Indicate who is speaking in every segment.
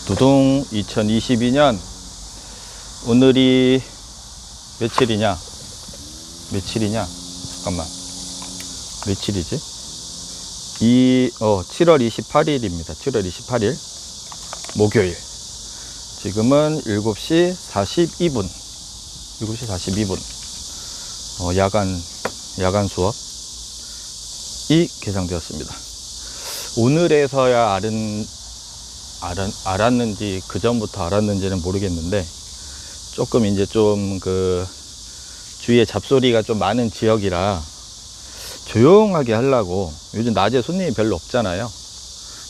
Speaker 1: 두둥 2022년 오늘이 며칠이냐 잠깐만 며칠이지? 7월 28일입니다 7월 28일 목요일. 지금은 7시 42분 야간 수업이 개장되었습니다. 오늘에서야 알았는지 그 전부터 알았는지는 모르겠는데, 조금 이제 좀 주위에 잡소리가 좀 많은 지역이라 조용하게 하려고, 요즘 낮에 손님이 별로 없잖아요.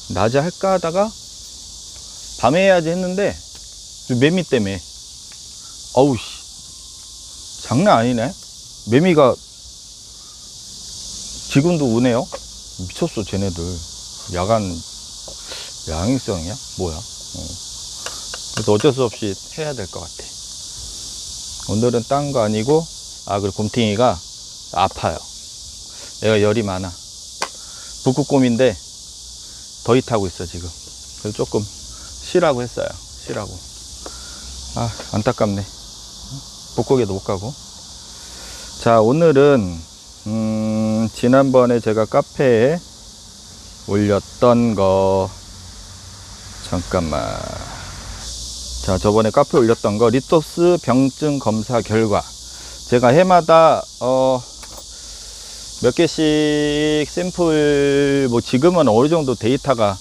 Speaker 1: 낮에 할까 하다가 밤에 해야지 했는데 매미 때문에 어우씨 장난 아니네. 매미가 지금도 우네요. 미쳤어 쟤네들. 야행성이야? 뭐야? 그래서 어쩔 수 없이 해야 될 것 같아. 오늘은 딴 거 아니고, 그리고 곰탱이가 아파요. 얘가 열이 많아. 북극곰인데 더위 타고 있어 지금. 그래서 조금 쉬라고 했어요. 쉬라고. 안타깝네. 북극에도 못 가고. 자, 오늘은 지난번에 제가 카페에 올렸던 거, 잠깐만. 자, 저번에 카페에 올렸던 거, 리토스 병증 검사 결과. 제가 해마다 몇 개씩 샘플, 지금은 어느 정도 데이터가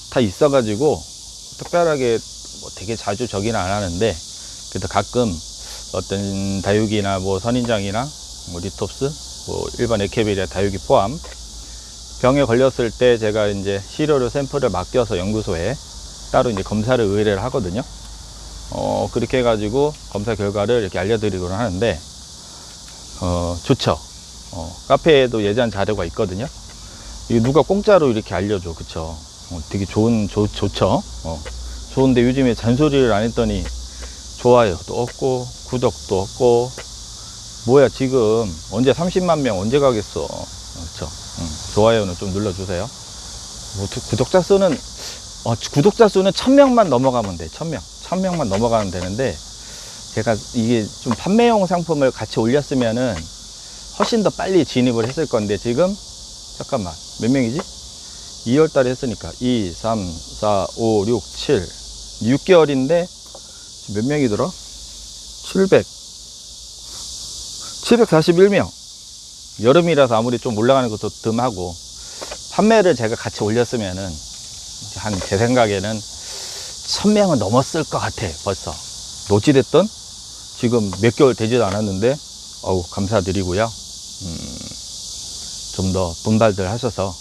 Speaker 1: 다 있어 가지고 특별하게 되게 자주 저기는 안 하는데, 그래도 가끔 어떤 다육이나 선인장이나 리톱스, 일반 에케베리아 다육이 포함 병에 걸렸을 때 제가 이제 시료로 샘플을 맡겨서 연구소에 따로 이제 검사를 의뢰를 하거든요. 그렇게 해가지고 검사 결과를 이렇게 알려드리곤 하는데, 좋죠. 카페에도 예전 자료가 있거든요. 이거 누가 공짜로 이렇게 알려줘, 그쵸? 되게 좋죠. 좋은데 요즘에 잔소리를 안 했더니 좋아요도 없고 구독도 없고, 뭐야 지금 언제 30만 명 언제 가겠어. 그렇죠. 좋아요는 좀 눌러주세요. 구독자 수는 1000명만 넘어가면 돼. 1000명만 넘어가면 되는데, 제가 이게 좀 판매용 상품을 같이 올렸으면은 훨씬 더 빨리 진입을 했을 건데, 지금 잠깐만 몇 명이지? 2월 달에 했으니까 2, 3, 4, 5, 6, 7 6개월인데 몇 명이더라? 741명. 여름이라서 아무리 좀 올라가는 것도 듬하고, 판매를 제가 같이 올렸으면은 제 생각에는 1000명은 넘었을 것 같아. 벌써 어찌됐든 지금 몇 개월 되지도 않았는데 감사드리고요. 좀 더 분발들 하셔서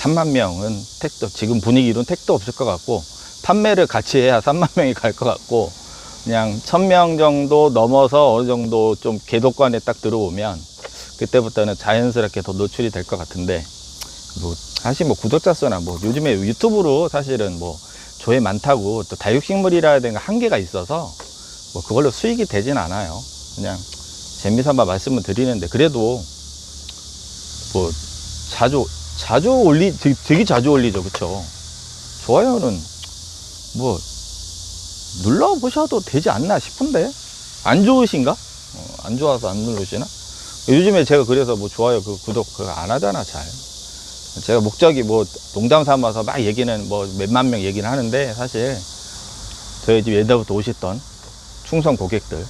Speaker 1: 3만 명은 택도, 지금 분위기로는 택도 없을 것 같고, 판매를 같이 해야 3만 명이 갈 것 같고, 그냥 1000명 정도 넘어서 어느 정도 좀 궤도권에 딱 들어오면 그때부터는 자연스럽게 더 노출이 될 것 같은데, 사실 구독자 수나 요즘에 유튜브로 사실은 조회 많다고 또 다육식물이라든가 한계가 있어서 그걸로 수익이 되진 않아요. 그냥 재미삼아 말씀을 드리는데, 그래도 자주 되게 자주 올리죠. 그쵸? 좋아요는 눌러보셔도 되지 않나 싶은데, 안 좋으신가? 안 좋아서 안 누르시나? 요즘에 제가 그래서 좋아요, 구독 안 하잖아, 잘. 제가 목적이 농담 삼아서 막 얘기는 몇만 명 얘기는 하는데, 사실 저희 집 예전부터 오셨던 충성 고객들,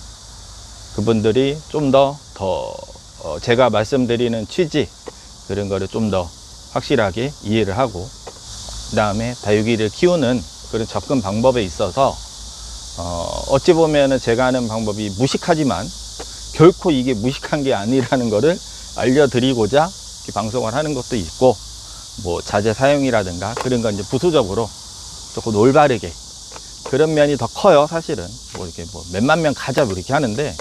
Speaker 1: 그분들이 좀 더 제가 말씀드리는 취지, 그런 거를 좀 더 확실하게 이해를 하고, 그 다음에 다육이를 키우는 그런 접근 방법에 있어서 어찌 보면은 제가 하는 방법이 무식하지만 결코 이게 무식한 게 아니라는 거를 알려드리고자 이렇게 방송을 하는 것도 있고, 자재 사용이라든가 그런 건 이제 부수적으로 조금 올바르게, 그런 면이 더 커요. 사실은 이렇게 몇만 명 가자 이렇게 하는데,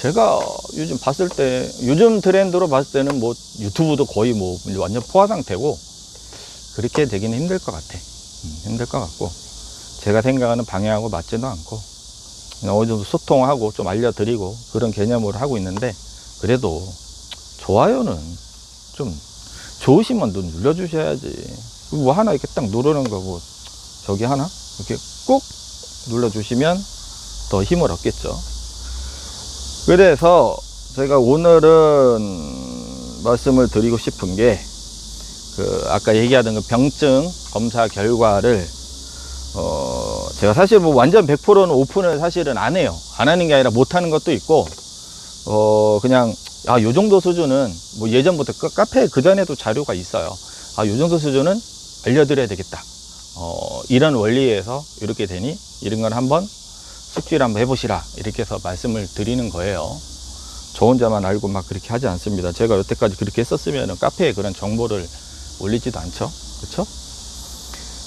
Speaker 1: 제가 요즘 봤을 때, 요즘 트렌드로 봤을 때는 유튜브도 거의 완전 포화 상태고, 그렇게 되기는 힘들 것 같아. 힘들 것 같고, 제가 생각하는 방향하고 맞지도 않고, 어느 정도 소통하고 좀 알려드리고 그런 개념으로 하고 있는데, 그래도 좋아요는 좀 좋으시면 눌러주셔야지. 하나 이렇게 딱 누르는 거고 저기 하나 이렇게 꾹 눌러주시면 더 힘을 얻겠죠. 그래서 제가 오늘은 말씀을 드리고 싶은 게 아까 얘기하던 그 병증 검사 결과를 제가 사실 뭐 완전 100%는 오픈을 사실은 안 해요. 안 하는 게 아니라 못 하는 것도 있고 그냥 요 정도 수준은 뭐 예전부터 카페에 그전에도 자료가 있어요. 요 정도 수준은 알려드려야 되겠다. 이런 원리에서 이렇게 되니 이런 건 한번 숙지를 한번 해보시라 이렇게 해서 말씀을 드리는 거예요. 저 혼자만 알고 막 그렇게 하지 않습니다. 제가 여태까지 그렇게 했었으면 카페에 그런 정보를 올리지도 않죠. 그렇죠?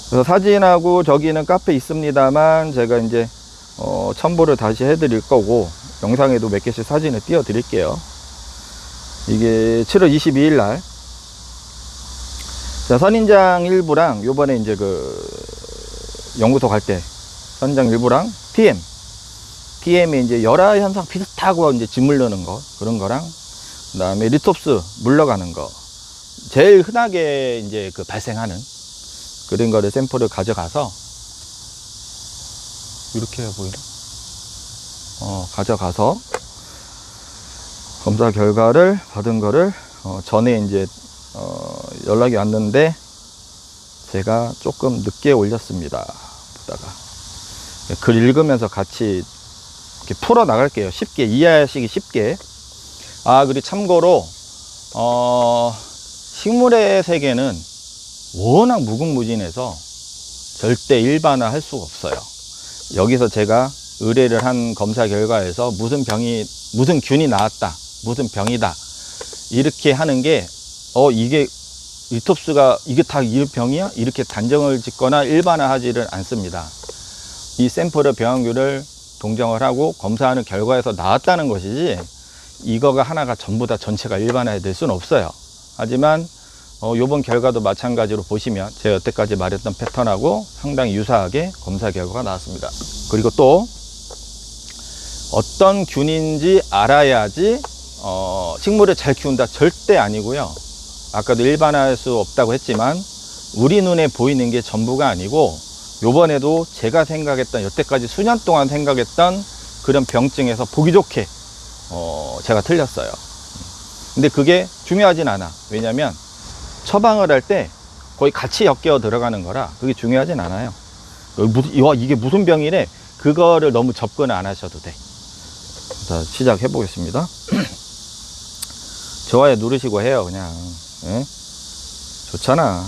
Speaker 1: 그래서 사진하고 저기는 카페 있습니다만 제가 이제 첨부를 다시 해드릴 거고 영상에도 몇 개씩 사진을 띄워 드릴게요. 이게 7월 22일 날 선인장 일부랑 요번에 이제 연구소 갈 때 선인장 일부랑 TM에 이제 열화 현상 비슷하고 이제 짓물르는 거 그런 거랑 그 다음에 리톱스 물러가는 거 제일 흔하게 이제 발생하는 그런 거를 샘플을 가져가서 이렇게 보이나? 가져가서 검사 결과를 받은 거를 전에 이제 연락이 왔는데 제가 조금 늦게 올렸습니다. 보다가 글 읽으면서 같이 이렇게 풀어 나갈게요. 쉽게 이해하시기 쉽게. 그리고 참고로 식물의 세계는 워낙 무궁무진해서 절대 일반화 할 수가 없어요. 여기서 제가 의뢰를 한 검사 결과에서 무슨 균이 나왔다, 무슨 병이다 이렇게 하는 게 이게 리톱스가 이게 다 이 병이야? 이렇게 단정을 짓거나 일반화하지를 않습니다. 이 샘플의 병원균을 동정을 하고 검사하는 결과에서 나왔다는 것이지 이거가 하나가 전부 다 전체가 일반화가 될 수는 없어요. 하지만 요번 결과도 마찬가지로 보시면 제가 여태까지 말했던 패턴하고 상당히 유사하게 검사 결과가 나왔습니다. 그리고 또 어떤 균인지 알아야지 식물을 잘 키운다 절대 아니고요. 아까도 일반화할 수 없다고 했지만 우리 눈에 보이는 게 전부가 아니고 요번에도 제가 생각했던 여태까지 수년 동안 생각했던 그런 병증에서 보기 좋게 제가 틀렸어요. 근데 그게 중요하진 않아. 왜냐면 처방을 할 때 거의 같이 엮여 들어가는 거라 그게 중요하진 않아요. 이게 무슨 병이래 그거를 너무 접근을 안 하셔도 돼. 자, 시작해 보겠습니다. 좋아요 누르시고 해요. 그냥 좋잖아.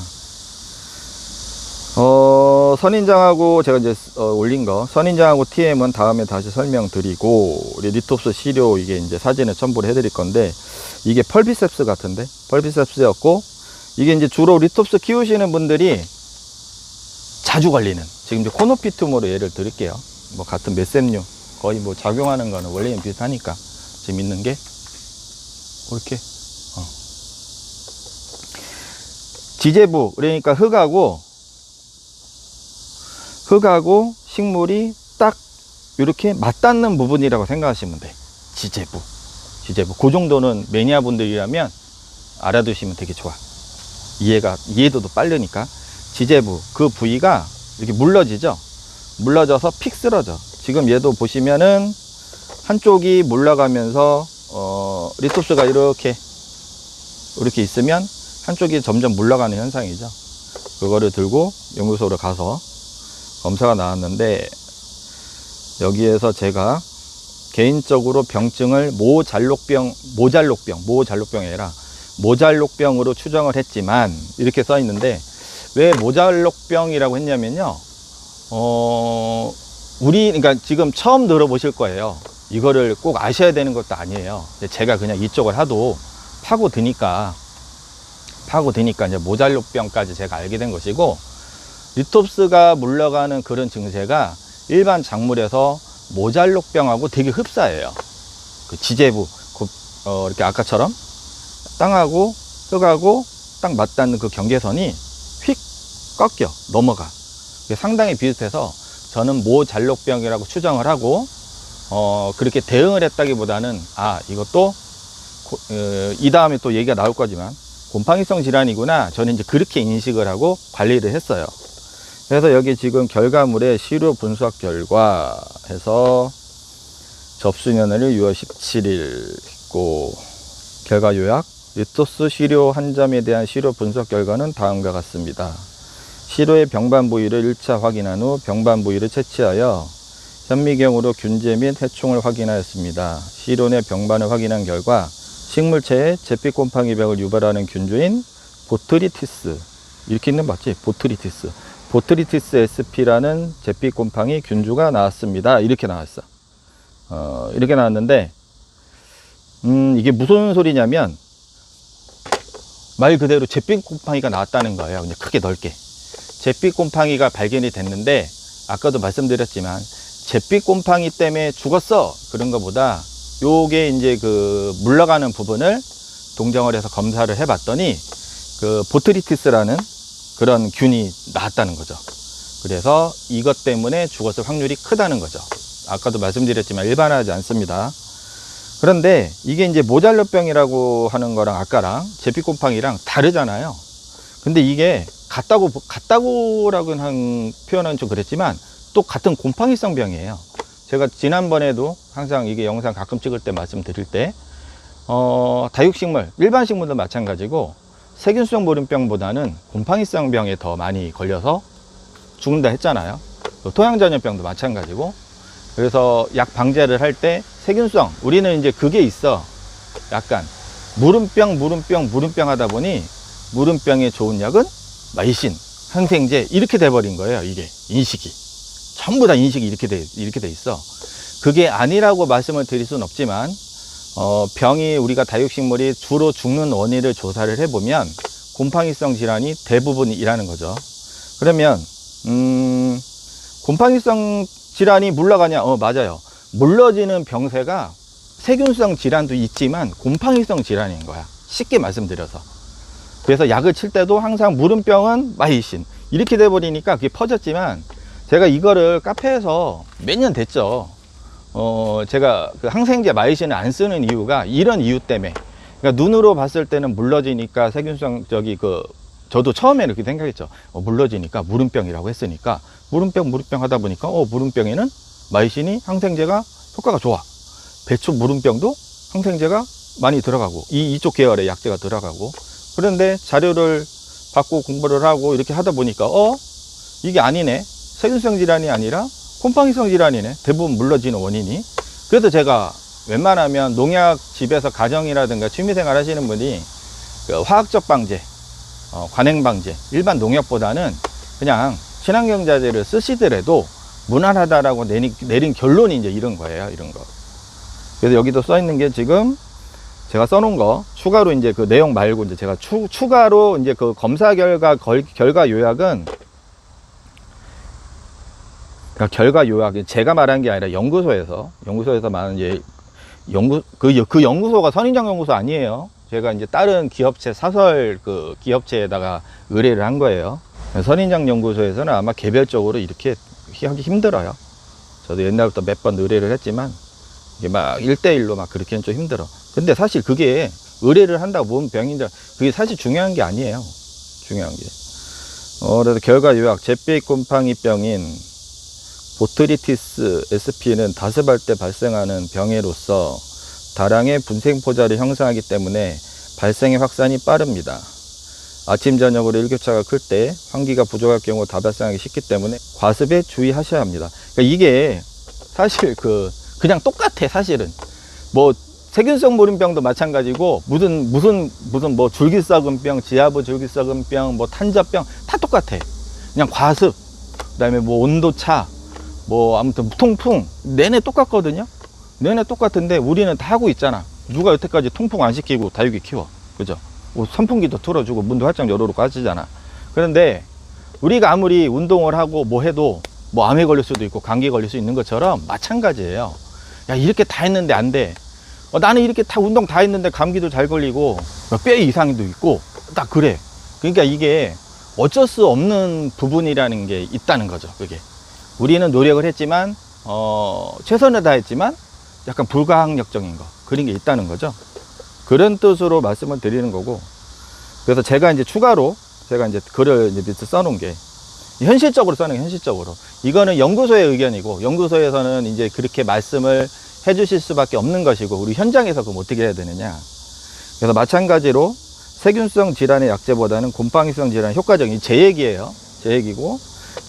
Speaker 1: 선인장하고 제가 이제 올린 거 선인장하고 TM은 다음에 다시 설명드리고 우리 리톱스 시료 이게 이제 사진에 첨부를 해드릴 건데 이게 펄비셉스 같은데 펄비셉스였고 이게 이제 주로 리톱스 키우시는 분들이 자주 걸리는 지금 이제 코노피툼으로 예를 드릴게요. 뭐 같은 메셈류 거의 뭐 작용하는 거는 원래는 비슷하니까 재밌는 게 이렇게 지제부 그러니까 흙하고 식물이 딱 이렇게 맞닿는 부분이라고 생각하시면 돼. 지제부 그 정도는 매니아 분들이라면 알아두시면 되게 좋아. 이해도도 빠르니까. 지제부 그 부위가 이렇게 물러지죠. 물러져서 픽 쓰러져. 지금 얘도 보시면은 한쪽이 물러가면서 리톱스가 이렇게 있으면 한쪽이 점점 물러가는 현상이죠. 그거를 들고 연구소로 가서 검사가 나왔는데 여기에서 제가 개인적으로 병증을 모잘록병이 아니라 모잘록병으로 추정을 했지만 이렇게 써 있는데 왜 모잘록병이라고 했냐면요. 그러니까 지금 처음 들어보실 거예요. 이거를 꼭 아셔야 되는 것도 아니에요. 제가 그냥 이쪽을 하도 파고드니까 이제 모잘록병까지 제가 알게 된 것이고 리톱스가 물러가는 그런 증세가 일반 작물에서 모잘록병하고 되게 흡사해요. 그 지제부 이렇게 아까처럼 땅하고 흙하고 딱 맞닿는 그 경계선이 휙 꺾여 넘어가. 상당히 비슷해서 저는 모잘록병이라고 추정을 하고 그렇게 대응을 했다기보다는 이것도 이 다음에 또 얘기가 나올 거지만 곰팡이성 질환이구나. 저는 이제 그렇게 인식을 하고 관리를 했어요. 그래서 여기 지금 결과물에 시료 분석 결과 해서 접수년을 6월 17일 있고, 결과 요약, 리토스 시료 한 점에 대한 시료 분석 결과는 다음과 같습니다. 시료의 병반 부위를 1차 확인한 후 병반 부위를 채취하여 현미경으로 균제 및 해충을 확인하였습니다. 시료 내 병반을 확인한 결과 식물체에 제피곰팡이병을 유발하는 균주인 보트리티스, 이렇게 있는 거 맞지? 보트리티스 SP라는 제피곰팡이 균주가 나왔습니다. 이렇게 나왔어. 이렇게 나왔는데, 이게 무슨 소리냐면, 말 그대로 제피곰팡이가 나왔다는 거예요. 그냥 크게 넓게. 제피곰팡이가 발견이 됐는데, 아까도 말씀드렸지만, 제피곰팡이 때문에 죽었어. 그런 것보다, 요게 이제 그 물러가는 부분을 동정을 해서 검사를 해봤더니, 그 보트리티스라는 그런 균이 나왔다는 거죠. 그래서 이것 때문에 죽었을 확률이 크다는 거죠. 아까도 말씀드렸지만 일반화하지 않습니다. 그런데 이게 이제 모잘롯병이라고 하는 거랑 아까랑 제피곰팡이랑 다르잖아요. 근데 이게 같다고라고 한 표현은 좀 그랬지만 또 같은 곰팡이성 병이에요. 제가 지난번에도 항상 이게 영상 가끔 찍을 때 말씀드릴 때 다육식물, 일반 식물도 마찬가지고 세균성 모름병보다는 곰팡이성 병에 더 많이 걸려서 죽는다 했잖아요. 또 토양전염병도 마찬가지고. 그래서 약 방제를 할 때 세균성, 우리는 이제 그게 있어. 약간 무름병 하다 보니 무름병에 좋은 약은 마이신, 항생제 이렇게 돼버린 거예요. 이게 인식이 전부 다 인식이 이렇게 돼 있어. 그게 아니라고 말씀을 드릴 수는 없지만 병이 우리가 다육식물이 주로 죽는 원인을 조사를 해보면 곰팡이성 질환이 대부분이라는 거죠. 그러면 곰팡이성 질환이 물러가냐? 맞아요. 물러지는 병세가 세균성 질환도 있지만 곰팡이성 질환인 거야. 쉽게 말씀드려서. 그래서 약을 칠 때도 항상 무름병은 마이신 이렇게 돼버리니까 그게 퍼졌지만, 제가 이거를 카페에서 몇 년 됐죠. 제가 그 항생제 마이신을 안 쓰는 이유가 이런 이유 때문에. 그러니까 눈으로 봤을 때는 물러지니까 세균성 저도 처음에 이렇게 생각했죠. 물러지니까 무름병이라고 했으니까 무름병 하다 보니까 무름병에는 마이신이 항생제가 효과가 좋아. 배추 무름병도 항생제가 많이 들어가고 이쪽 계열의 약제가 들어가고. 그런데 자료를 받고 공부를 하고 이렇게 하다 보니까 이게 아니네. 세균성 질환이 아니라 곰팡이성 질환이네. 대부분 물러지는 원인이. 그래서 제가 웬만하면 농약 집에서 가정이라든가 취미생활 하시는 분이 그 화학적 방제, 관행 방제, 일반 농약보다는 그냥 친환경 자재를 쓰시더라도 무난하다라고 내린 결론이 이제 이런 거예요. 이런 거. 그래서 여기도 써 있는 게 지금 제가 써놓은 거 추가로 이제 그 내용 말고 이제 제가 추가로 이제 그 검사 결과 요약은, 그러니까 결과 요약이 제가 말한 게 아니라 연구소에서 말하는 그 연구소가 선인장 연구소 아니에요. 제가 이제 다른 기업체 사설 그 기업체에다가 의뢰를 한 거예요. 선인장 연구소에서는 아마 개별적으로 이렇게 하기 힘들어요. 저도 옛날부터 몇 번 의뢰를 했지만 이게 막 1대1로 막 그렇게는 좀 힘들어. 근데 사실 그게 의뢰를 한다고 몸 병인데 그게 사실 중요한 게 아니에요. 중요한 게. 그래서 결과 요약, 제피곰팡이병인 보트리티스 SP는 다습할 때 발생하는 병해로서 다량의 분생포자를 형성하기 때문에 발생의 확산이 빠릅니다. 아침 저녁으로 일교차가 클 때 환기가 부족할 경우 다 발생하기 쉽기 때문에 과습에 주의하셔야 합니다. 그러니까 이게 사실 그냥 똑같아. 사실은 뭐 세균성 모름병도 마찬가지고 무슨 뭐 줄기썩은병, 지하부 줄기썩은병, 뭐 탄저병 다 똑같아. 그냥 과습, 그다음에 뭐 온도차, 뭐 아무튼 통풍 내내 똑같거든요. 내내 똑같은데 우리는 다 하고 있잖아. 누가 여태까지 통풍 안 시키고 다육이 키워, 그죠? 뭐 선풍기도 틀어주고 문도 활짝 열어놓고 하시잖아. 그런데 우리가 아무리 운동을 하고 뭐 해도 뭐 암에 걸릴 수도 있고 감기에 걸릴 수 있는 것처럼 마찬가지예요. 야, 이렇게 다 했는데 안 돼. 나는 이렇게 다 운동 다 했는데 감기도 잘 걸리고 뼈 이상도 있고 딱 그래. 그러니까 이게 어쩔 수 없는 부분이라는 게 있다는 거죠. 그게 우리는 노력을 했지만 최선을 다했지만 약간 불가항력적인 거 그런 게 있다는 거죠. 그런 뜻으로 말씀을 드리는 거고. 그래서 제가 이제 추가로 제가 이제 글을 이제 밑에 써놓은 게 현실적으로 써는 게 현실적으로. 이거는 연구소의 의견이고, 연구소에서는 이제 그렇게 말씀을 해주실 수밖에 없는 것이고, 우리 현장에서 그럼 어떻게 해야 되느냐. 그래서 마찬가지로 세균성 질환의 약제보다는 곰팡이성 질환이 효과적인, 제 얘기예요. 제 얘기고,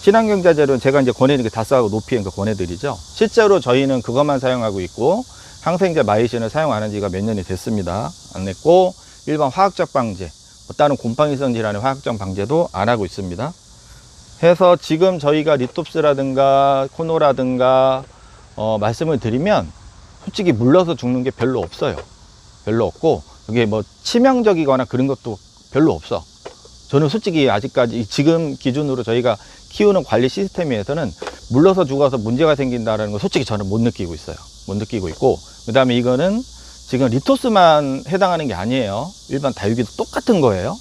Speaker 1: 친환경자 재료는 제가 이제 권해드린 게 다스하고 높이니까 권해드리죠. 실제로 저희는 그것만 사용하고 있고, 항생제 마이신을 사용하는 지가 몇 년이 됐습니다. 안 냈고, 일반 화학적 방제, 다른 곰팡이성 질환의 화학적 방제도 안 하고 있습니다. 해서 지금 저희가 리톱스라든가 코노라든가 말씀을 드리면 솔직히 물러서 죽는 게 별로 없어요. 별로 없고, 그게 뭐 치명적이거나 그런 것도 별로 없어. 저는 솔직히 아직까지 지금 기준으로 저희가 키우는 관리 시스템에서는 물러서 죽어서 문제가 생긴다는 거 솔직히 저는 못 느끼고 있어요. 못 느끼고 있고, 그 다음에 이거는 지금 리토스만 해당하는 게 아니에요. 일반 다육이도 똑같은 거예요.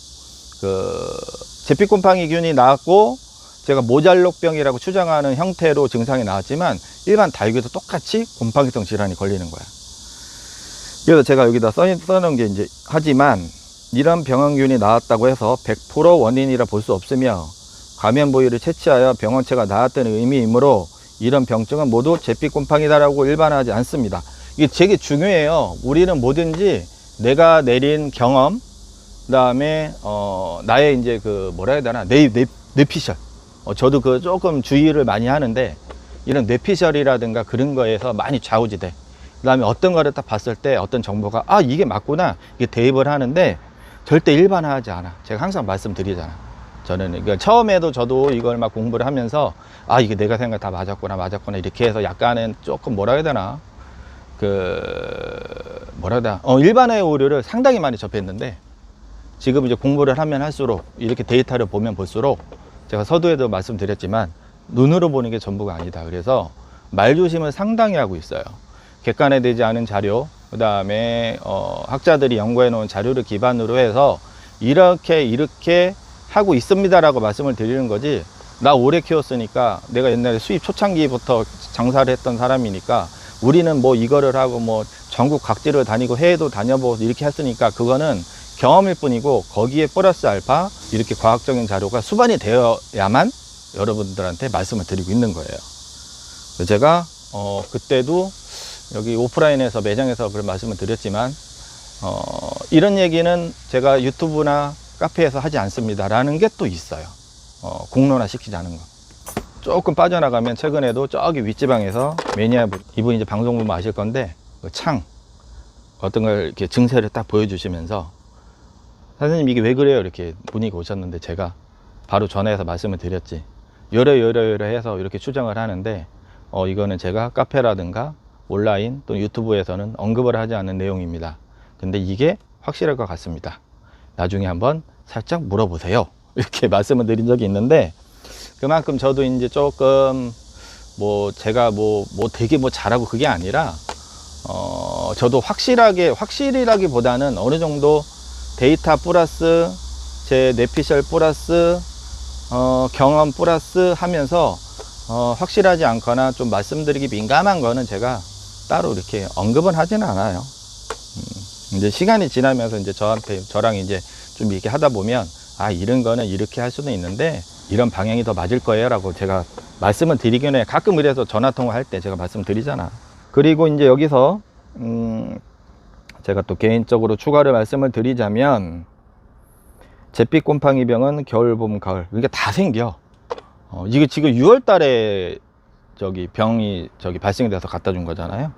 Speaker 1: 제피곰팡이균이 나왔고, 제가 모잘록병이라고 추정하는 형태로 증상이 나왔지만 일반 다육이도 똑같이 곰팡이성 질환이 걸리는 거야. 그래서 제가 여기다 써놓은 게 이제, 하지만 이런 병원균이 나왔다고 해서 100% 원인이라 볼 수 없으며 감염 부위를 채취하여 병원체가 나왔다는 의미이므로 이런 병증은 모두 제피곰팡이다라고 일반화하지 않습니다. 이게 되게 중요해요. 우리는 뭐든지 내가 내린 경험, 그 다음에 나의 이제 뭐라 해야 되나, 뇌피셜. 저도 조금 주의를 많이 하는데, 이런 뇌피셜이라든가 그런 거에서 많이 좌우지돼. 그 다음에 어떤 거를 딱 봤을 때 어떤 정보가, 아, 이게 맞구나, 이게 대입을 하는데 절대 일반화하지 않아. 제가 항상 말씀드리잖아. 저는 그러니까 처음에도 저도 이걸 막 공부를 하면서, 아, 이게 내가 생각 다 맞았구나 이렇게 해서 약간은 조금 뭐라 해야 되나, 뭐라 해야 되나, 일반화의 오류를 상당히 많이 접했는데, 지금 이제 공부를 하면 할수록, 이렇게 데이터를 보면 볼수록, 제가 서두에도 말씀드렸지만 눈으로 보는 게 전부가 아니다. 그래서 말조심을 상당히 하고 있어요. 객관화되지 않은 자료, 그 다음에 학자들이 연구해 놓은 자료를 기반으로 해서 이렇게 하고 있습니다라고 말씀을 드리는 거지, 나 오래 키웠으니까, 내가 옛날에 수입 초창기부터 장사를 했던 사람이니까 우리는 뭐 이거를 하고 뭐 전국 각지를 다니고 해외도 다녀보고 이렇게 했으니까 그거는 경험일 뿐이고, 거기에 플러스 알파 이렇게 과학적인 자료가 수반이 되어야만 여러분들한테 말씀을 드리고 있는 거예요. 제가 그때도 여기 오프라인에서 매장에서 그런 말씀을 드렸지만, 이런 얘기는 제가 유튜브나 카페에서 하지 않습니다 라는 게 또 있어요. 공론화 시키지 않은 거. 조금 빠져나가면 최근에도 저기 윗지방에서 매니아 이분 이제 방송 보면 아실 건데, 창 어떤 걸 이렇게 증세를 딱 보여주시면서, 선생님 이게 왜 그래요? 이렇게 분위기 오셨는데, 제가 바로 전화해서 말씀을 드렸지. 여러 해서 이렇게 추정을 하는데, 이거는 제가 카페라든가 온라인 또 유튜브에서는 언급을 하지 않는 내용입니다. 근데 이게 확실할 것 같습니다. 나중에 한번 살짝 물어보세요. 이렇게 말씀을 드린 적이 있는데, 그만큼 저도 이제 조금 제가 되게 잘하고 그게 아니라, 저도 확실이라기보다는 어느 정도 데이터 플러스 제 뇌피셜 플러스 경험 플러스 하면서 확실하지 않거나 좀 말씀드리기 민감한 거는 제가 따로 이렇게 언급은 하지는 않아요. 이제 시간이 지나면서 이제 저랑 이제 좀 이렇게 하다 보면, 아, 이런 거는 이렇게 할 수는 있는데 이런 방향이 더 맞을 거예요 라고 제가 말씀을 드리긴 해. 가끔 이래서 전화통화 할 때 제가 말씀드리잖아. 그리고 이제 여기서 제가 또 개인적으로 추가로 말씀을 드리자면, 제피곰팡이병은 겨울, 봄, 가을 이게 다 생겨. 이게 지금 6월 달에 병이 발생이 돼서 갖다 준 거잖아요.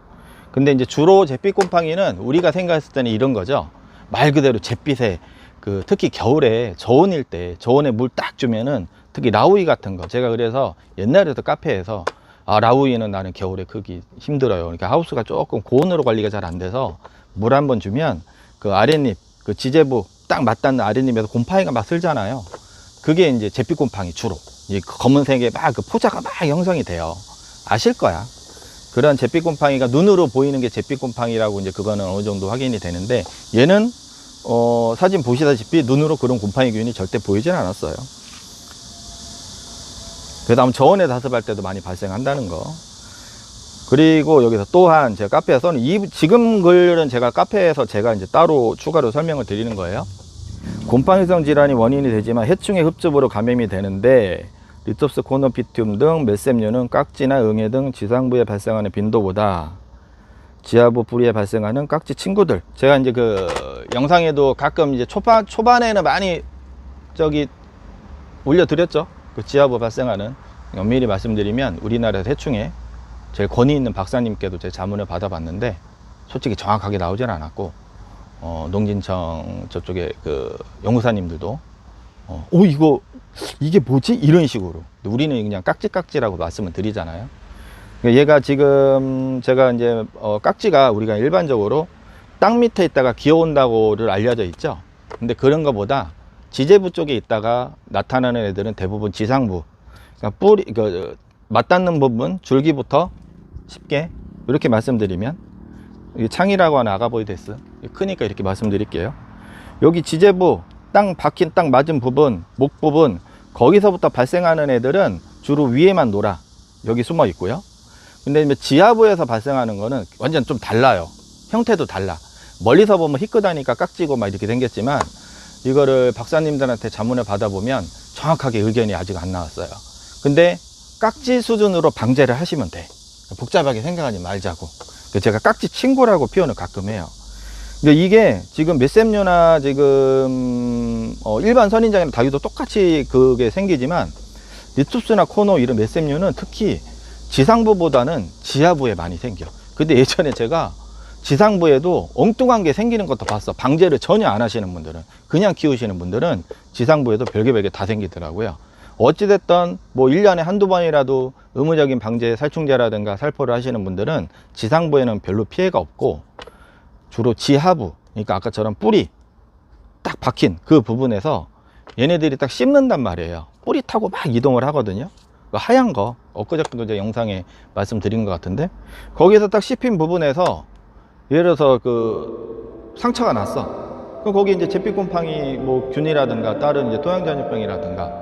Speaker 1: 근데 이제 주로 제피곰팡이는 우리가 생각했을 때는 이런 거죠. 말 그대로 잿빛에 특히 겨울에 저온일 때 저온에 물 딱 주면은, 특히 라우이 같은 거, 제가 그래서 옛날에도 카페에서, 아, 라우이는 나는 겨울에 크기 힘들어요. 그러니까 하우스가 조금 고온으로 관리가 잘 안 돼서 물 한번 주면 그 아랫잎, 지제부 딱 맞닿는 아랫잎에서 곰팡이가 막 슬잖아요. 그게 이제 제피곰팡이 주로 이 검은색의 막 포자가 막 형성이 돼요. 아실 거야. 그런 제피곰팡이가 눈으로 보이는 게 제피곰팡이라고 이제 그거는 어느 정도 확인이 되는데, 얘는 사진 보시다시피 눈으로 그런 곰팡이균이 절대 보이진 않았어요. 그 다음 저온에 다습할 때도 많이 발생한다는 거. 그리고 여기서 또한 제가 카페에서는 지금 글은 제가 카페에서 제가 이제 따로 추가로 설명을 드리는 거예요. 곰팡이성 질환이 원인이 되지만 해충의 흡습으로 감염이 되는데, 리톱스 코노피튬 등 메셈류는 깍지나 응애 등 지상부에 발생하는 빈도보다 지하부 뿌리에 발생하는 깍지 친구들, 제가 이제 그 영상에도 가끔 이제 초반에는 많이 올려드렸죠. 그 지하부 발생하는, 엄밀히 말씀드리면 우리나라 해충에 제일 권위 있는 박사님께도 제 자문을 받아봤는데 솔직히 정확하게 나오진 않았고, 농진청 저쪽에 그 연구사님들도 이게 뭐지? 이런 식으로. 우리는 그냥 깍지라고 말씀을 드리잖아요. 얘가 지금 제가 이제 깍지가 우리가 일반적으로 땅 밑에 있다가 기어온다고를 알려져 있죠. 근데 그런 것보다 지재부 쪽에 있다가 나타나는 애들은 대부분 지상부, 그러니까 맞닿는 부분 줄기부터 쉽게 이렇게 말씀드리면, 창이라고 하는 아가보이데스, 크니까 이렇게 말씀드릴게요. 여기 지재부 땅 박힌, 땅 맞은 부분, 목 부분, 거기서부터 발생하는 애들은 주로 위에만 놀아 여기 숨어 있고요. 근데 지하부에서 발생하는 거는 완전 좀 달라요. 형태도 달라. 멀리서 보면 희끗하니까 깍지고 막 이렇게 생겼지만, 이거를 박사님들한테 자문을 받아보면 정확하게 의견이 아직 안 나왔어요. 근데 깍지 수준으로 방제를 하시면 돼. 복잡하게 생각하지 말자고. 제가 깍지 친구라고 표현을 가끔 해요. 이게 지금 메셈류나 지금 일반 선인장이나 다유도 똑같이 그게 생기지만, 리투스나 코노 이런 메셈류는 특히 지상부보다는 지하부에 많이 생겨. 근데 예전에 제가 지상부에도 엉뚱한 게 생기는 것도 봤어. 방제를 전혀 안 하시는 분들은, 그냥 키우시는 분들은 지상부에도 별게 다 생기더라고요. 어찌됐든 뭐 1년에 한두 번이라도 의무적인 방제, 살충제라든가 살포를 하시는 분들은 지상부에는 별로 피해가 없고, 주로 지하부, 그러니까 아까처럼 뿌리 딱 박힌 그 부분에서 얘네들이 딱 씹는단 말이에요. 뿌리 타고 막 이동을 하거든요. 그 하얀 거, 엊그저께도 제 영상에 말씀드린 것 같은데, 거기서 딱 씹힌 부분에서 예를 들어서 그 상처가 났어. 그럼 거기 이제 제피곰팡이 뭐 균이라든가 다른 이제 토양전염병이라든가